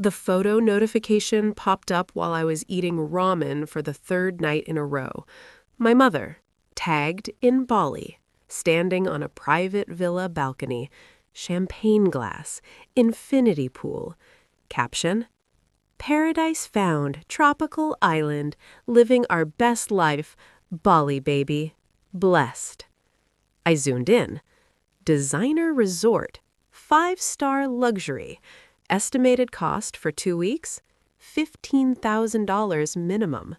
The photo notification popped up while I was eating ramen for the third night in a row. My mother, tagged in Bali, standing on a private villa balcony, champagne glass, infinity pool. Caption: Paradise found, tropical island, living our best life, Bali baby, blessed. I zoomed in. Designer resort, 5-star luxury. Estimated cost for 2 weeks? $15,000 minimum.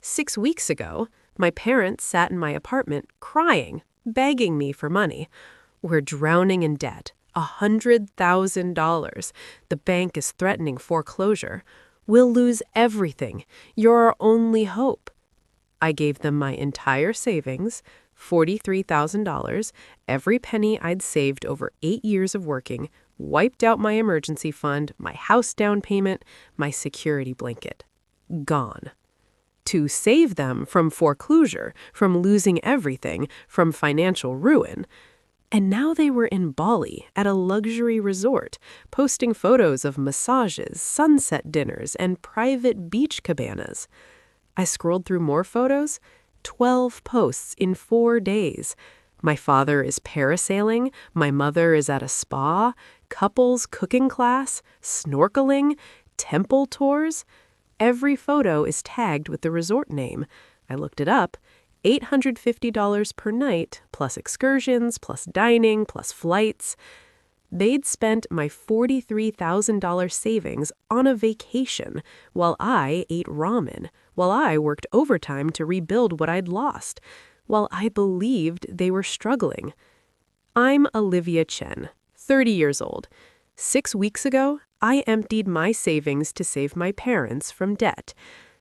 6 weeks ago, my parents sat in my apartment crying, begging me for money. We're drowning in debt. $100,000. The bank is threatening foreclosure. We'll lose everything. You're our only hope. I gave them my entire savings, $43,000, every penny I'd saved over 8 years of working, wiped out my emergency fund, my house down payment, my security blanket. Gone. To save them from foreclosure, from losing everything, from financial ruin. And now they were in Bali at a luxury resort, posting photos of massages, sunset dinners, and private beach cabanas. I scrolled through more photos. 12 posts in 4 days. My father is parasailing, my mother is at a spa, couples cooking class, snorkeling, temple tours. Every photo is tagged with the resort name. I looked it up. $850 per night, plus excursions, plus dining, plus flights. They'd spent my $43,000 savings on a vacation while I ate ramen, while I worked overtime to rebuild what I'd lost, while I believed they were struggling. I'm Olivia Chen, 30 years old. 6 weeks ago, I emptied my savings to save my parents from debt.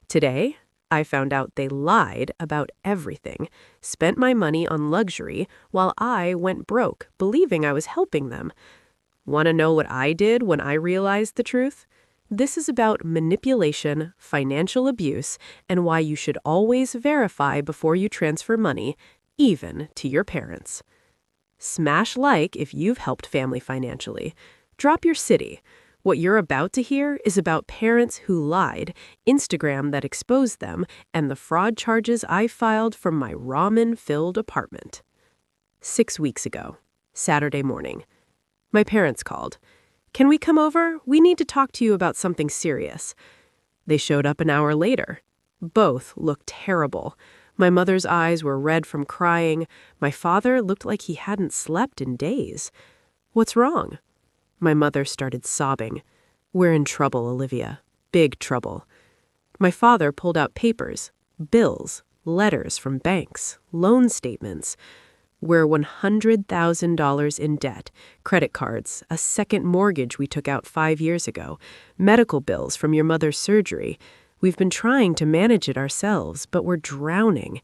Today, I found out they lied about everything, spent my money on luxury while I went broke, believing I was helping them. Want to know what I did when I realized the truth? This is about manipulation, financial abuse, and why you should always verify before you transfer money, even to your parents. Smash like if you've helped family financially. Drop your city. What you're about to hear is about parents who lied, Instagram that exposed them, and the fraud charges I filed from my ramen-filled apartment. 6 weeks ago, Saturday morning. My parents called. Can we come over? We need to talk to you about something serious. They showed up an hour later. Both looked terrible. My mother's eyes were red from crying. My father looked like he hadn't slept in days. What's wrong? My mother started sobbing. We're in trouble, Olivia. Big trouble. My father pulled out papers, bills, letters from banks, loan statements. We're $100,000 in debt, credit cards, a second mortgage we took out 5 years ago, medical bills from your mother's surgery. We've been trying to manage it ourselves, but we're drowning.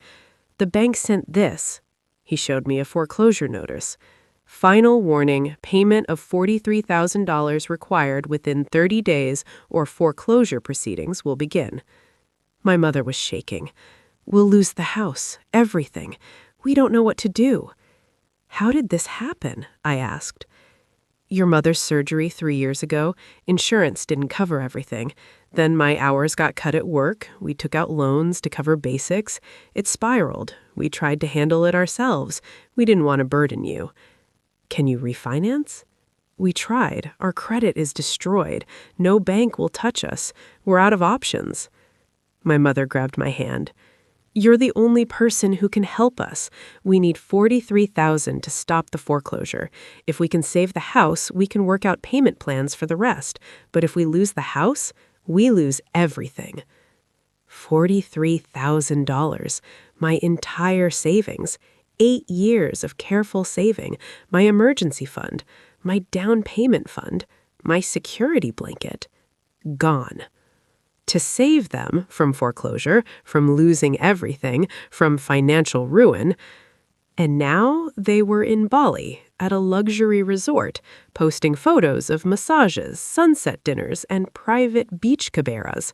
The bank sent this. He showed me a foreclosure notice. Final warning, payment of $43,000 required within 30 days or foreclosure proceedings will begin. My mother was shaking. We'll lose the house, everything. We don't know what to do. How did this happen? I asked. Your mother's surgery 3 years ago, insurance didn't cover everything. Then my hours got cut at work. We took out loans to cover basics. It spiraled. We tried to handle it ourselves. We didn't want to burden you. Can you refinance? We tried. Our credit is destroyed. No bank will touch us. We're out of options. My mother grabbed my hand. You're the only person who can help us. We need $43,000 to stop the foreclosure. If we can save the house, we can work out payment plans for the rest. But if we lose the house, we lose everything. $43,000. My entire savings. 8 years of careful saving, my emergency fund, my down payment fund, my security blanket. Gone. To save them from foreclosure, from losing everything, from financial ruin. And now they were in Bali at a luxury resort, posting photos of massages, sunset dinners, and private beach cabanas.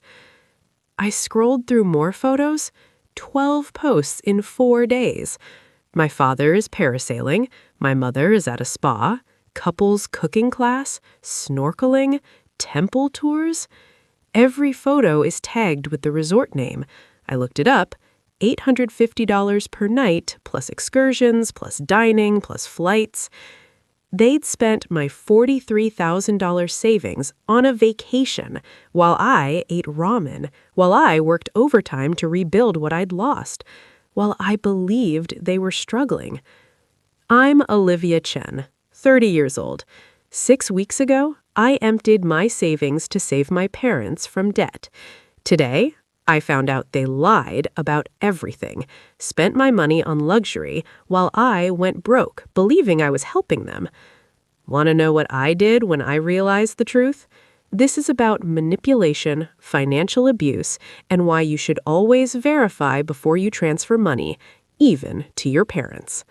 I scrolled through more photos, 12 posts in 4 days. My father is parasailing, my mother is at a spa, couples cooking class, snorkeling, temple tours? Every photo is tagged with the resort name. I looked it up. $850 per night, plus excursions, plus dining, plus flights. They'd spent my $43,000 savings on a vacation while I ate ramen, while I worked overtime to rebuild what I'd lost, while I believed they were struggling. I'm Olivia Chen, 30 years old. 6 weeks ago, I emptied my savings to save my parents from debt. Today, I found out they lied about everything, spent my money on luxury while I went broke, believing I was helping them. Want to know what I did when I realized the truth? This is about manipulation, financial abuse, and why you should always verify before you transfer money, even to your parents.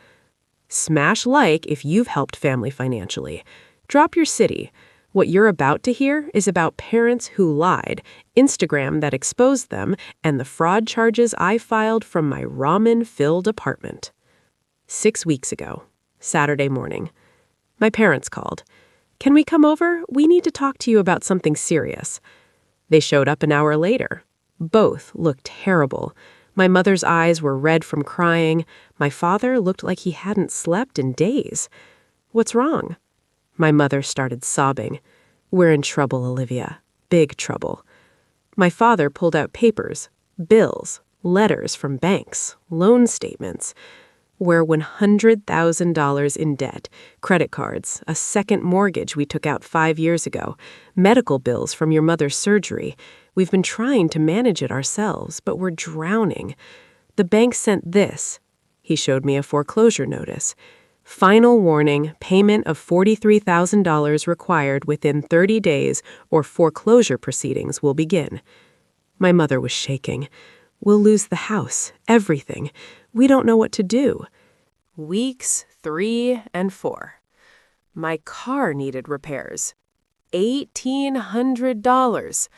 Smash like if you've helped family financially. Drop your city. What you're about to hear is about parents who lied, Instagram that exposed them, and the fraud charges I filed from my ramen-filled apartment. 6 weeks ago, Saturday morning. My parents called. "Can we come over? We need to talk to you about something serious." They showed up an hour later. Both looked terrible. My mother's eyes were red from crying. My father looked like he hadn't slept in days. "What's wrong?" My mother started sobbing. "We're in trouble, Olivia. Big trouble." My father pulled out papers, bills, letters from banks, loan statements. We're $100,000 in debt, credit cards, a second mortgage we took out 5 years ago, medical bills from your mother's surgery. We've been trying to manage it ourselves, but we're drowning. The bank sent this. He showed me a foreclosure notice. Final warning, payment of $43,000 required within 30 days or foreclosure proceedings will begin. My mother was shaking. "We'll lose the house, everything. We don't know what to do." Weeks 3 and 4. My car needed repairs. $1,800.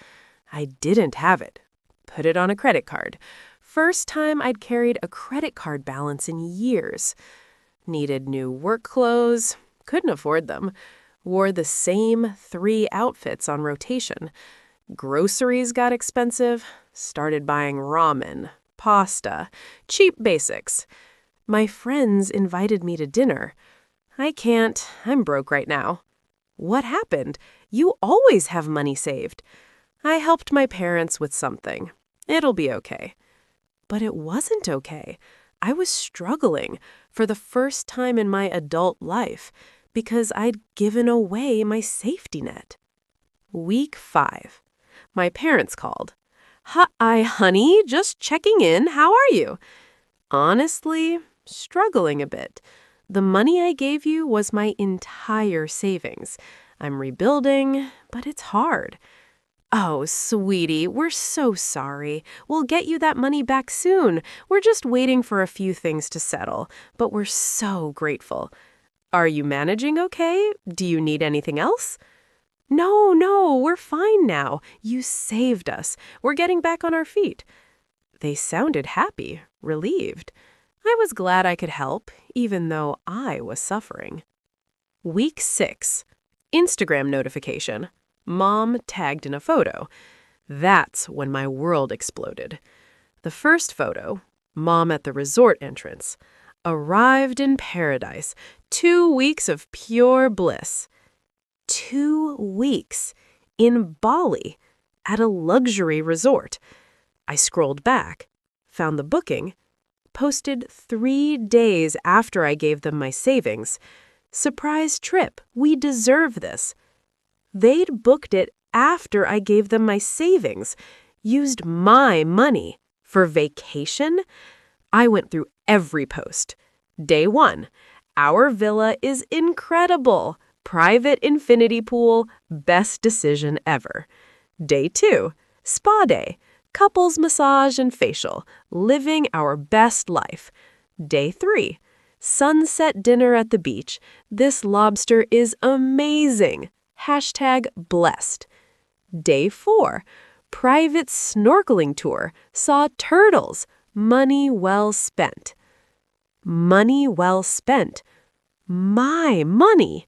I didn't have it. Put it on a credit card. First time I'd carried a credit card balance in years. Needed new work clothes. Couldn't afford them. Wore the same 3 outfits on rotation. Groceries got expensive. Started buying ramen, pasta, cheap basics. My friends invited me to dinner. I can't. I'm broke right now. What happened? You always have money saved. I helped my parents with something. It'll be okay. But it wasn't okay. I was struggling for the first time in my adult life because I'd given away my safety net. Week 5. My parents called. "Hi, honey, just checking in. How are you?" Honestly, struggling a bit. The money I gave you was my entire savings. I'm rebuilding, but it's hard. "Oh, sweetie, we're so sorry. We'll get you that money back soon. We're just waiting for a few things to settle, but we're so grateful. Are you managing okay? Do you need anything else?" No, we're fine now. You saved us. We're getting back on our feet." They sounded happy, relieved. I was glad I could help, even though I was suffering. Week 6. Instagram notification. Mom tagged in a photo. That's when my world exploded. The first photo, Mom at the resort entrance. Arrived in paradise. 2 weeks of pure bliss. 2 weeks in Bali at a luxury resort. I scrolled back, found the booking, posted 3 days after I gave them my savings. Surprise trip. We deserve this. They'd booked it after I gave them my savings, used my money for vacation. I went through every post. Day 1. Our villa is incredible. Private infinity pool, best decision ever. Day 2, spa day, couples massage and facial, living our best life. Day 3, sunset dinner at the beach. This lobster is amazing. #blessed. Day 4, private snorkeling tour, saw turtles. Money well spent. Money well spent. My money.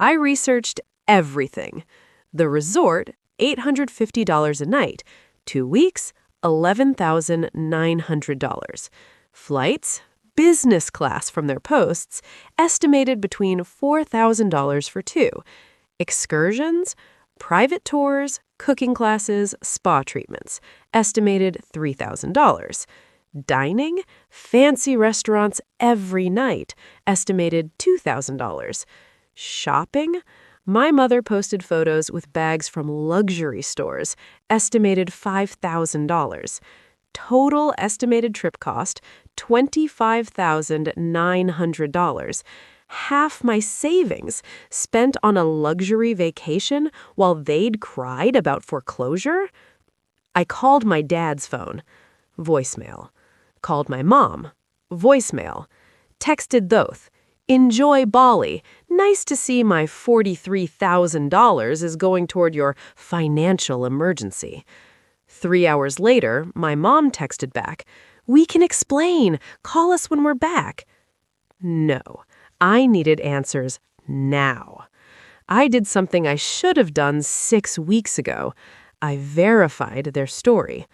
I researched everything. The resort, $850 a night. 2 weeks, $11,900. Flights, business class from their posts, estimated between $4,000 for two. Excursions, private tours, cooking classes, spa treatments, estimated $3,000. Dining, fancy restaurants every night, estimated $2,000. Shopping, my mother posted photos with bags from luxury stores, estimated $5,000. Total estimated trip cost, $25,900. Half my savings spent on a luxury vacation while they'd cried about foreclosure? I called my dad's phone. Voicemail. Called my mom. Voicemail. Texted both. Enjoy Bali. Nice to see my $43,000 is going toward your financial emergency. 3 hours later, my mom texted back, "We can explain. Call us when we're back." No, I needed answers now. I did something I should have done 6 weeks ago. I verified their story.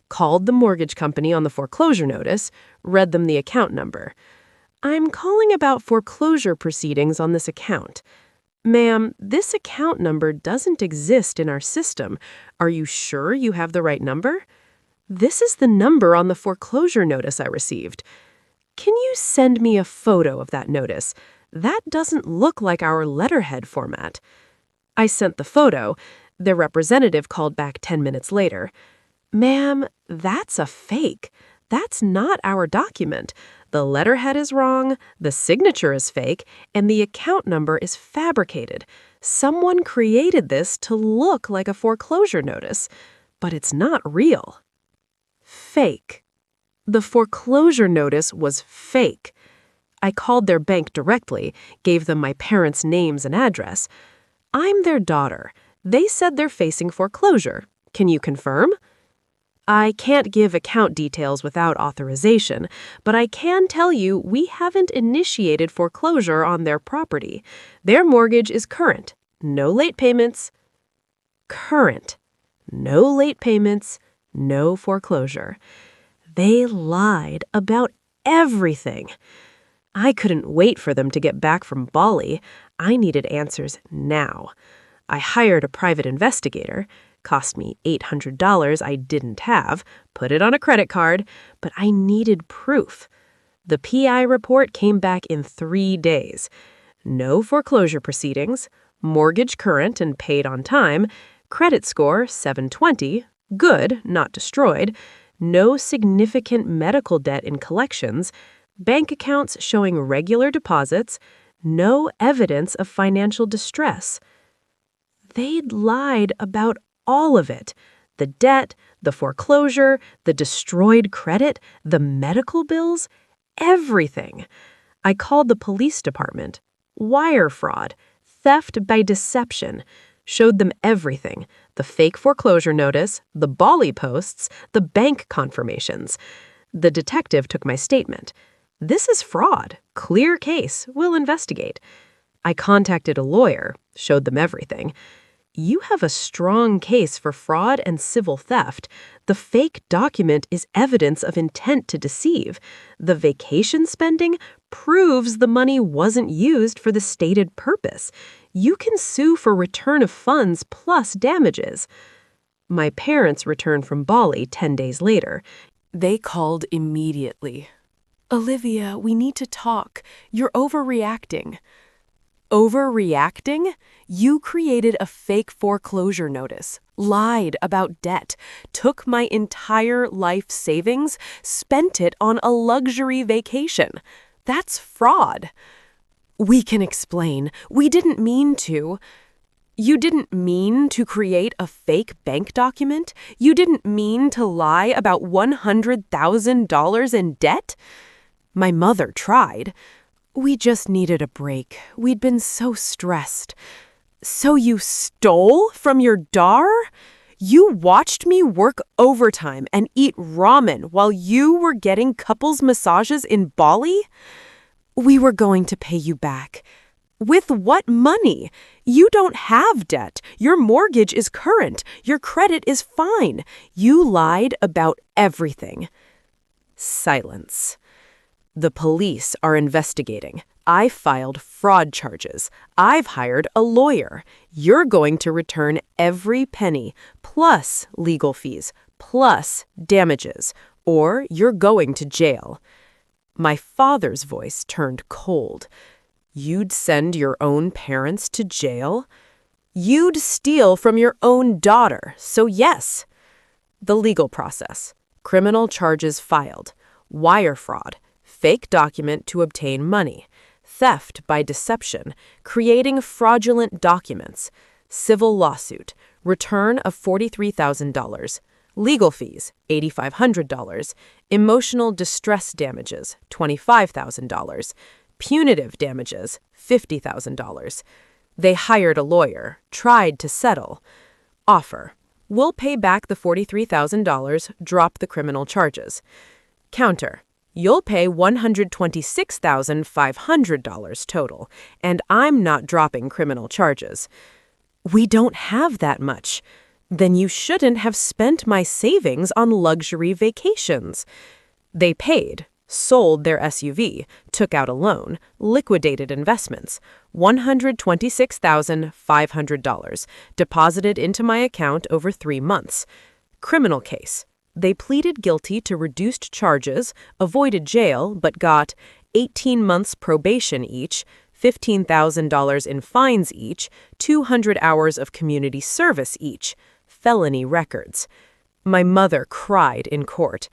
Called the mortgage company on the foreclosure notice, read them the account number. "I'm calling about foreclosure proceedings on this account. Ma'am, this account number doesn't exist in our system. Are you sure you have the right number? This is the number on the foreclosure notice I received. Can you send me a photo of that notice? That doesn't look like our letterhead format." I sent the photo. Their representative called back 10 minutes later. "Ma'am, that's a fake. That's not our document. The letterhead is wrong, the signature is fake, and the account number is fabricated. Someone created this to look like a foreclosure notice, but it's not real." Fake. The foreclosure notice was fake. I called their bank directly, gave them my parents' names and address. "I'm their daughter. They said they're facing foreclosure. Can you confirm?" "I can't give account details without authorization, but I can tell you we haven't initiated foreclosure on their property. Their mortgage is current. No late payments." Current. No late payments. No foreclosure. They lied about everything. I couldn't wait for them to get back from Bali. I needed answers now. I hired a private investigator. Cost me $800 I didn't have, put it on a credit card, but I needed proof. The PI report came back in 3 days. No foreclosure proceedings, mortgage current and paid on time, credit score 720, good, not destroyed, no significant medical debt in collections, bank accounts showing regular deposits, no evidence of financial distress. They'd lied about all of it. The debt, the foreclosure, the destroyed credit, the medical bills, everything. I called the police department. Wire fraud, theft by deception. Showed them everything. The fake foreclosure notice, the Bali posts, the bank confirmations. The detective took my statement. "This is fraud. Clear case. We'll investigate." I contacted a lawyer, showed them everything. "You have a strong case for fraud and civil theft. The fake document is evidence of intent to deceive. The vacation spending proves the money wasn't used for the stated purpose. You can sue for return of funds plus damages." My parents returned from Bali 10 days later. They called immediately. "Olivia, we need to talk. You're overreacting." Overreacting? You created a fake foreclosure notice, lied about debt, took my entire life savings, spent it on a luxury vacation. That's fraud. "We can explain. We didn't mean to." You didn't mean to create a fake bank document? You didn't mean to lie about $100,000 in debt? My mother tried. "We just needed a break. We'd been so stressed." "So you stole from your dar? You watched me work overtime and eat ramen while you were getting couples massages in Bali?" "We were going to pay you back. With what money? You don't have debt. Your mortgage is current. Your credit is fine. You lied about everything. Silence. The police are investigating. I filed fraud charges. I've hired a lawyer. You're going to return every penny, plus legal fees, plus damages, or you're going to jail. My father's voice turned cold. You'd send your own parents to jail? You'd steal from your own daughter, so yes. The legal process. Criminal charges filed. Wire fraud. Fake document to obtain money. Theft by deception. Creating fraudulent documents. Civil lawsuit. Return of $43,000. Legal fees, $8,500. Emotional distress damages, $25,000. Punitive damages, $50,000. They hired a lawyer, tried to settle. Offer. We'll pay back the $43,000, drop the criminal charges. Counter. You'll pay $126,500 total, and I'm not dropping criminal charges. We don't have that much. Then you shouldn't have spent my savings on luxury vacations. They paid, sold their SUV, took out a loan, liquidated investments, $126,500, deposited into my account over 3 months. Criminal case. They pleaded guilty to reduced charges, avoided jail, but got 18 months probation each, $15,000 in fines each, 200 hours of community service each. Felony records. My mother cried in court.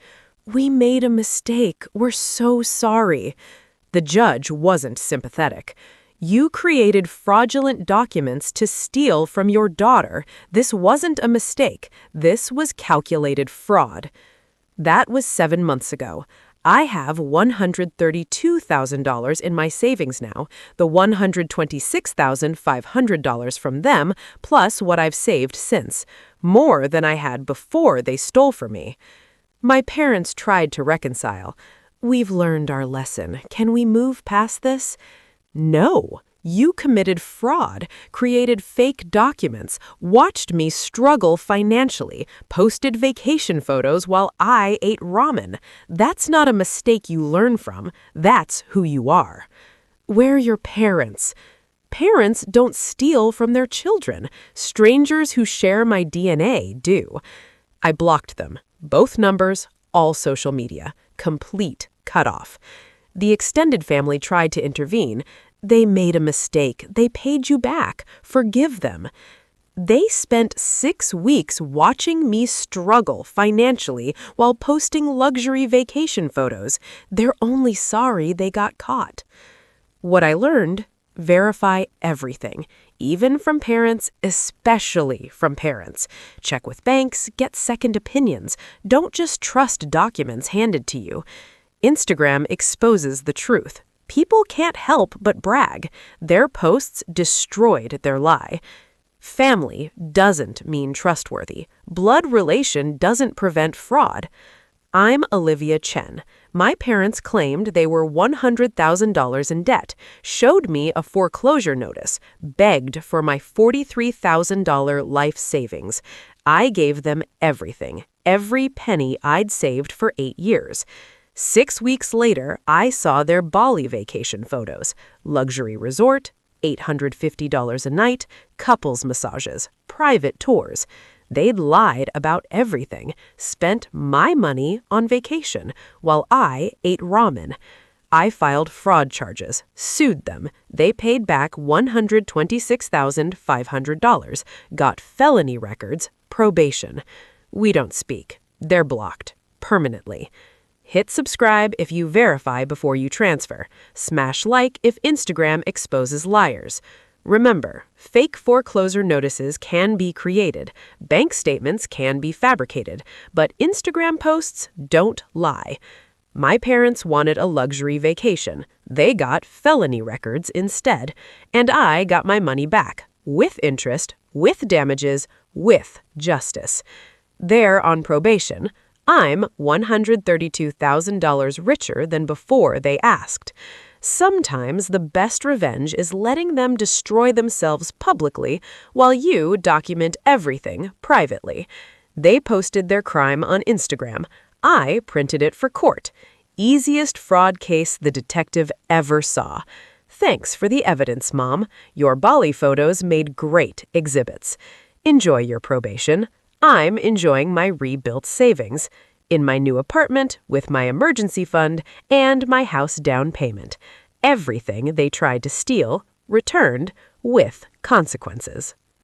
We made a mistake. We're so sorry. The judge wasn't sympathetic. You created fraudulent documents to steal from your daughter. This wasn't a mistake. This was calculated fraud. That was 7 months ago. I have $132,000 in my savings now, the $126,500 from them, plus what I've saved since, more than I had before they stole from me. My parents tried to reconcile. We've learned our lesson. Can we move past this? No. You committed fraud, created fake documents, watched me struggle financially, posted vacation photos while I ate ramen. That's not a mistake you learn from. That's who you are. We're your parents. Parents don't steal from their children. Strangers who share my DNA do. I blocked them. Both numbers, all social media. Complete cutoff. The extended family tried to intervene. They made a mistake. They paid you back. Forgive them. They spent 6 weeks watching me struggle financially while posting luxury vacation photos. They're only sorry they got caught. What I learned, verify everything, even from parents, especially from parents. Check with banks, get second opinions. Don't just trust documents handed to you. Instagram exposes the truth. People can't help but brag. Their posts destroyed their lie. Family doesn't mean trustworthy. Blood relation doesn't prevent fraud. I'm Olivia Chen. My parents claimed they were $100,000 in debt, showed me a foreclosure notice, begged for my $43,000 life savings. I gave them everything, every penny I'd saved for 8 years. 6 weeks later, I saw their Bali vacation photos. Luxury resort, $850 a night, couples massages, private tours. They'd lied about everything, spent my money on vacation, while I ate ramen. I filed fraud charges, sued them. They paid back $126,500, got felony records, probation. We don't speak. They're blocked. Permanently. Hit subscribe if you verify before you transfer. Smash like if Instagram exposes liars. Remember, fake foreclosure notices can be created, bank statements can be fabricated, but Instagram posts don't lie. My parents wanted a luxury vacation. They got felony records instead, and I got my money back, with interest, with damages, with justice. They're on probation. I'm $132,000 richer than before they asked. Sometimes the best revenge is letting them destroy themselves publicly while you document everything privately. They posted their crime on Instagram. I printed it for court. Easiest fraud case the detective ever saw. Thanks for the evidence, Mom. Your Bali photos made great exhibits. Enjoy your probation. I'm enjoying my rebuilt savings. In my new apartment, with my emergency fund, and my house down payment. Everything they tried to steal, returned with consequences.